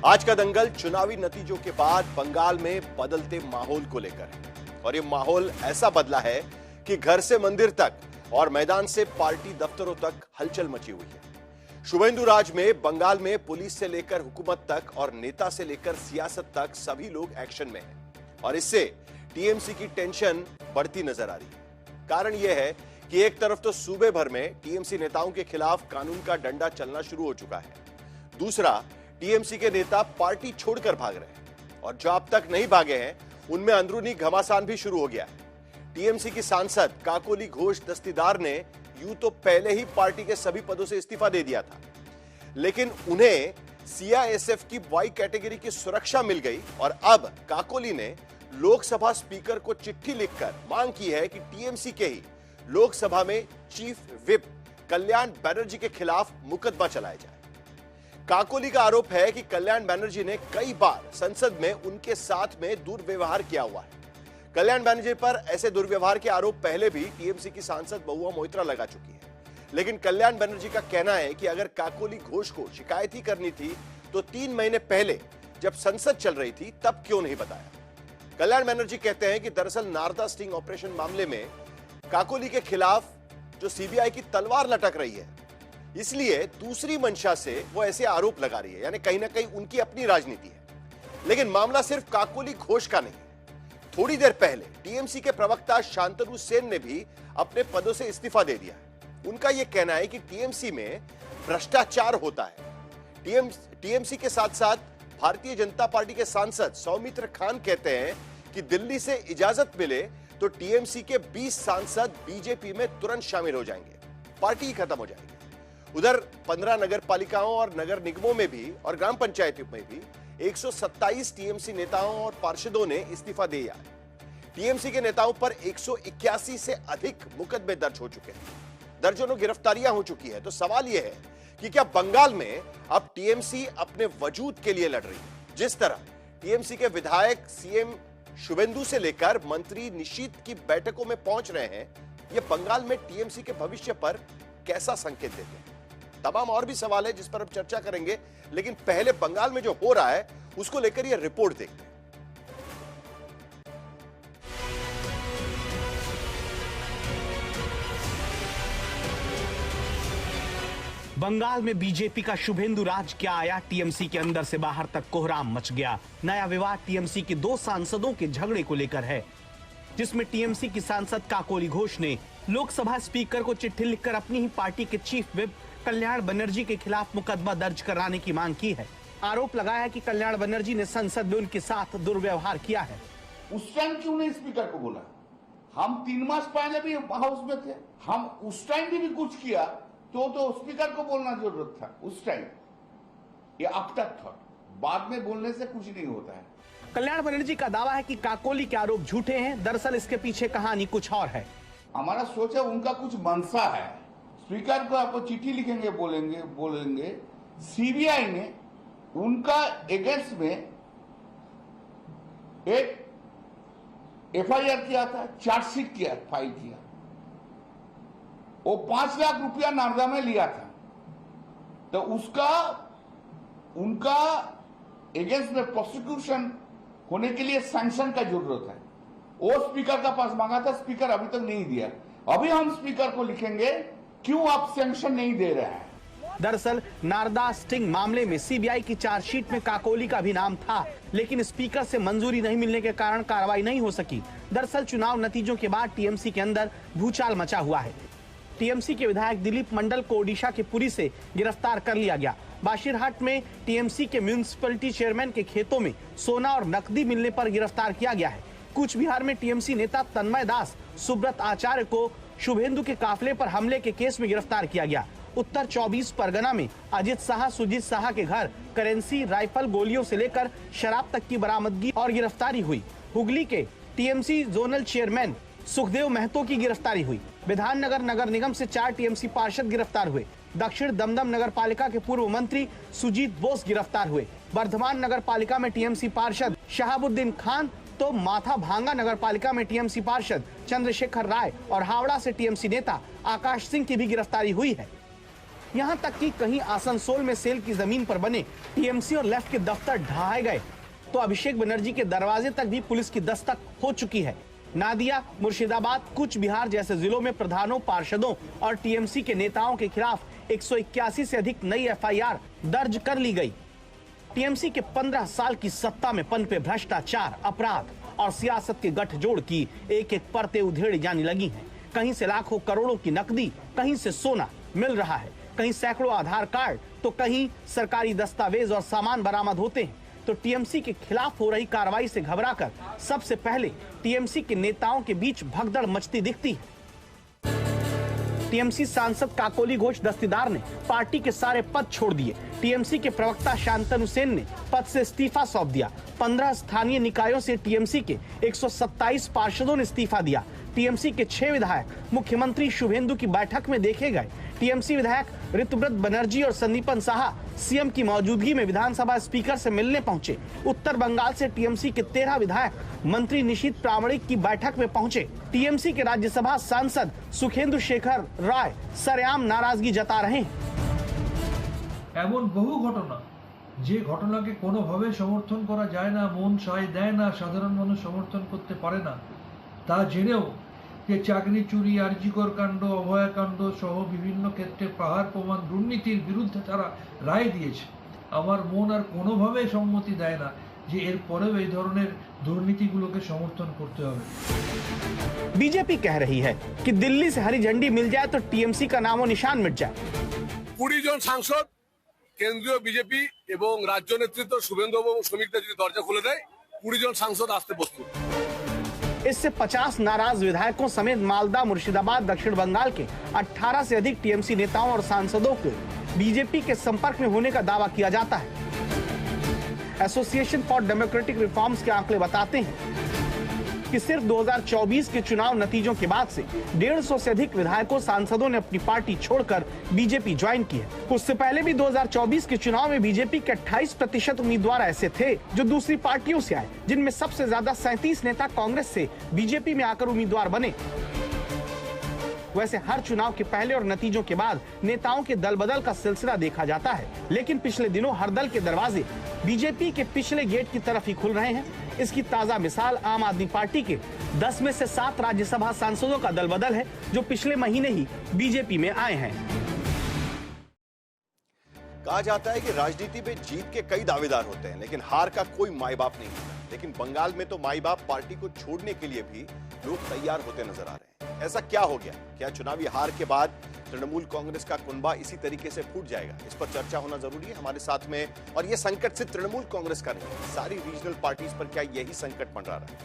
आज का दंगल चुनावी नतीजों के बाद बंगाल में बदलते माहौल को लेकर है और ये माहौल ऐसा बदला है कि घर से मंदिर तक और मैदान से पार्टी दफ्तरों तक हलचल मची हुई है। शुभेंदु राज में बंगाल में पुलिस से लेकर हुकूमत तक और नेता से लेकर सियासत तक सभी लोग एक्शन में हैं और इससे टीएमसी की टेंशन बढ़ती नजर आ रही है। कारण यह है कि एक तरफ तो सूबे भर में टीएमसी नेताओं के खिलाफ कानून का डंडा चलना शुरू हो चुका है, दूसरा टीएमसी के नेता पार्टी छोड़कर भाग रहे हैं और जो अब तक नहीं भागे हैं उनमें अंदरूनी घमासान भी शुरू हो गया है। टीएमसी की सांसद काकोली घोष दस्तीदार ने यूं तो पहले ही पार्टी के सभी पदों से इस्तीफा दे दिया था, लेकिन उन्हें सीआईएसएफ की वाई कैटेगरी की सुरक्षा मिल गई और अब काकोली ने लोकसभा स्पीकर को चिट्ठी लिखकर मांग की है कि टीएमसी के ही लोकसभा में चीफ व्हिप कल्याण बनर्जी के खिलाफ मुकदमा चलाया जाए। काकोली का आरोप है कि कल्याण बनर्जी ने कई बार संसद में उनके साथ में दुर्व्यवहार किया हुआ है। कल्याण बनर्जी पर ऐसे दुर्व्यवहार के आरोप पहले भी टीएमसी की सांसद बहुआ मोइत्रा लगा चुकी है, लेकिन कल्याण बनर्जी का कहना है कि अगर काकोली घोष को शिकायत ही करनी थी तो 3 महीने पहले जब संसद चल रही थी तब क्यों नहीं बताया। कल्याण बनर्जी कहते हैं कि दरअसल नारदा स्टिंग ऑपरेशन मामले में काकोली के खिलाफ जो सीबीआई की तलवार लटक रही है, इसलिए दूसरी मंशा से वो ऐसे आरोप लगा रही है, यानी कहीं ना कहीं उनकी अपनी राजनीति है। लेकिन मामला सिर्फ काकोली घोष का नहीं है। थोड़ी देर पहले टीएमसी के प्रवक्ता शांतनु सेन ने भी अपने पदों से इस्तीफा दे दिया है। उनका यह कहना है कि टीएमसी में भ्रष्टाचार होता है। टीएमसी के साथ साथ भारतीय जनता पार्टी के सांसद सौमित्र खान कहते हैं कि दिल्ली से इजाजत मिले तो टीएमसी के 20 सांसद बीजेपी में तुरंत शामिल हो जाएंगे, पार्टी ही खत्म हो जाएगी। उधर 15 नगर पालिकाओं और नगर निगमों में भी और ग्राम पंचायतों में भी 127 टीएमसी नेताओं और पार्षदों ने इस्तीफा दिया है। टीएमसी के नेताओं पर 181 से अधिक मुकदमे दर्ज हो चुके हैं, दर्जनों गिरफ्तारियां हो चुकी है। तो सवाल यह है कि क्या बंगाल में अब टीएमसी अपने वजूद के लिए लड़ रही है? जिस तरह टीएमसी के विधायक सीएम शुभेंदु से लेकर मंत्री निशीत की बैठकों में पहुंच रहे हैं, यह बंगाल में टीएमसी के भविष्य पर कैसा संकेत देते हैं? तमाम और भी सवाल है जिस पर हम चर्चा करेंगे, लेकिन पहले बंगाल में जो हो रहा है उसको लेकर यह रिपोर्ट देखते हैं। बंगाल में बीजेपी का शुभेंदु राज क्या आया, टीएमसी के अंदर से बाहर तक कोहराम मच गया। नया विवाद टीएमसी के 2 सांसदों के झगड़े को लेकर है, जिसमें टीएमसी की सांसद काकोली घोष ने लोकसभा स्पीकर को चिट्ठी लिखकर अपनी ही पार्टी के चीफ व्हिप कल्याण बनर्जी के खिलाफ मुकदमा दर्ज कराने की मांग की है। आरोप लगाया है कि कल्याण बनर्जी ने संसद में उनके साथ दुर्व्यवहार किया है। उस टाइम क्यों नहीं स्पीकर को बोला? हम 3 मास पहले भी हाउस में थे, हम उस टाइम भी कुछ किया तो स्पीकर को बोलना जरूरत था उस टाइम। ये अब तक था, बाद में बोलने से कुछ नहीं होता है। कल्याण बनर्जी का दावा है कि काकोली के आरोप झूठे हैं, दरअसल इसके पीछे कहानी कुछ और है। हमारा सोच है उनका कुछ मंशा है। स्पीकर को आपको चिट्ठी लिखेंगे, बोलेंगे सीबीआई ने उनका अगेंस्ट में एक एफआईआर किया था, चार्जशीट किया, फाइल किया। वो 5 लाख रुपया नारदा में लिया था, तो उनका अगेंस्ट में प्रोसिक्यूशन होने के लिए सैंक्शन का जरूरत है। वो स्पीकर का पास मांगा था, स्पीकर अभी तक नहीं दिया। अभी हम स्पीकर को लिखेंगे क्यों आप सैंक्शन नहीं दे रहे हैं। दरअसल नारदा स्टिंग मामले में सीबीआई की चार्जशीट में काकोली का भी नाम था, लेकिन स्पीकर से मंजूरी नहीं मिलने के कारण कार्रवाई नहीं हो सकी। दरअसल चुनाव नतीजों के बाद टीएमसी के अंदर भूचाल मचा हुआ है। टीएमसी के विधायक दिलीप मंडल को ओडिशा के पुरी से गिरफ्तार कर लिया गया। बाशिरहाट में टीएमसी के म्यूनिसिपैलिटी चेयरमैन के खेतों में सोना और नकदी मिलने पर गिरफ्तार किया गया है। कूच बिहार में टीएमसी नेता तन्मय दास सुब्रत आचार्य को शुभेंदु के काफिले पर हमले के केस में गिरफ्तार किया गया। उत्तर 24 परगना में अजित शाह सुजीत शाह के घर करेंसी, राइफल, गोलियों से लेकर शराब तक की बरामदगी और गिरफ्तारी हुई। हुगली के TMC zonal chairman Sukhdev Mahato की गिरफ्तारी हुई। विधाननगर नगर निगम से 4 टीएमसी पार्षद गिरफ्तार हुए। दक्षिण दमदम नगर पालिका के पूर्व मंत्री सुजीत बोस गिरफ्तार हुए। वर्धमान नगर पालिका में टीएमसी पार्षद शहाबुद्दीन खान तो माथा भांगा नगर पालिका में टीएमसी पार्षद चंद्रशेखर राय और हावड़ा से टीएमसी नेता आकाश सिंह की भी गिरफ्तारी हुई है। यहाँ तक कि कहीं आसनसोल में सेल की जमीन पर बने टीएमसी और लेफ्ट के दफ्तर ढहाए गए, तो अभिषेक बनर्जी के दरवाजे तक भी पुलिस की दस्तक हो चुकी है। नादिया, मुर्शिदाबाद, कूच बिहार जैसे जिलों में प्रधानों, पार्षदों और टीएमसी के नेताओं के खिलाफ 181 से अधिक नई एफआईआर दर्ज कर ली गई। टीएमसी के 15 साल की सत्ता में पनपे भ्रष्टाचार, अपराध और सियासत के गठजोड़ की एक एक परतें उधेड़ी जाने लगी हैं। कहीं से लाखों करोड़ों की नकदी, कहीं से सोना मिल रहा है, कहीं सैकड़ों आधार कार्ड, तो कहीं सरकारी दस्तावेज और सामान बरामद होते हैं। तो टीएमसी के खिलाफ हो रही कार्रवाई से घबराकर सबसे पहले टीएमसी के नेताओं के बीच भगदड़ मचती दिखती है। टीएमसी सांसद काकोली घोष दस्तीदार ने पार्टी के सारे पद छोड़ दिए। टीएमसी के प्रवक्ता शांतनु सेन ने पद से इस्तीफा सौंप दिया। 15 स्थानीय निकायों से टीएमसी के 127 पार्षदों ने इस्तीफा दिया। टीएमसी के 6 विधायक मुख्यमंत्री शुभेंदु की बैठक में देखे गए। टीएमसी विधायक ऋतुव्रत बनर्जी और संदीपन साहा सीएम की मौजूदगी में विधानसभा स्पीकर से मिलने पहुंचे। उत्तर बंगाल से टीएमसी के 13 विधायक मंत्री निशीथ प्रामाणिक की बैठक में पहुंचे। टीएमसी के राज्यसभा सांसद सुखेंदु शेखर राय सरेआम नाराजगी जता रहे हैं। এমন বহু ঘটনা যে ঘটনাকে কোনোভাবে সমর্থন করা যায় না, মন সায় দেয় না, সাধারণ মানুষ সমর্থন করতে পারে না, তা জেনেও যে চাকরি চুরি, আরজিকর কাণ্ড, অভয়াকাণ্ড সহ বিভিন্ন ক্ষেত্রে পাহাড় প্রমাণ দুর্নীতির বিরুদ্ধে তারা রায় দিয়েছে। আমার মন আর কোনোভাবে সম্মতি দেয় না যে এর পরেও এই ধরনের দুর্নীতিগুলোকে সমর্থন করতে হবে। बीजेपी कह रही है कि दिल्ली से हरी झंडी मिल जाए तो टीएमसी का नामो निशान मिट जाए। 20 জন সাংসদ, কেন্দ্রীয় বিজেপি এবং রাজ্য নেতৃত্ব শুভেন্দু এবং শ্রমিকদের যদি দরজা খুলে দেয়, 20 জন সাংসদ আসতে প্রস্তুত। इससे 50 नाराज विधायकों समेत मालदा, मुर्शिदाबाद, दक्षिण बंगाल के 18 से अधिक टीएमसी नेताओं और सांसदों को बीजेपी के संपर्क में होने का दावा किया जाता है। एसोसिएशन फॉर डेमोक्रेटिक रिफॉर्म्स के आंकड़े बताते हैं कि सिर्फ 2024 के चुनाव नतीजों के बाद से 150 से अधिक विधायकों, सांसदों ने अपनी पार्टी छोड़कर बीजेपी ज्वाइन की है। उससे पहले भी 2024 के चुनाव में बीजेपी के 28% उम्मीदवार ऐसे थे जो दूसरी पार्टियों से आए, जिनमें सबसे ज्यादा 37 नेता कांग्रेस से बीजेपी में आकर उम्मीदवार बने। वैसे हर चुनाव के पहले और नतीजों के बाद नेताओं के दल बदल का सिलसिला देखा जाता है, लेकिन पिछले दिनों हर दल के दरवाजे बीजेपी के पिछले गेट की तरफ ही खुल रहे हैं। इसकी ताजा मिसाल आम आदमी पार्टी के 10 में से 7 राज्यसभा सांसदों का दल बदल है, जो पिछले महीने ही बीजेपी में आए हैं। कहा जाता है कि राजनीति में जीत के कई दावेदार होते हैं, लेकिन हार का कोई माई बाप नहीं होता। लेकिन बंगाल में तो माई बाप पार्टी को छोड़ने के लिए भी लोग तैयार होते नजर आ रहे हैं। ऐसा क्या हो गया? क्या चुनावी हार के बाद तृणमूल कांग्रेस का कुनबा इसी तरीके से फूट जाएगा? इस पर चर्चा होना जरूरी है हमारे साथ में। और यह संकट सिर्फ तृणमूल कांग्रेस का नहीं है, सारी रीजनल पार्टीज पर क्या यही संकट मंडरा रहा है?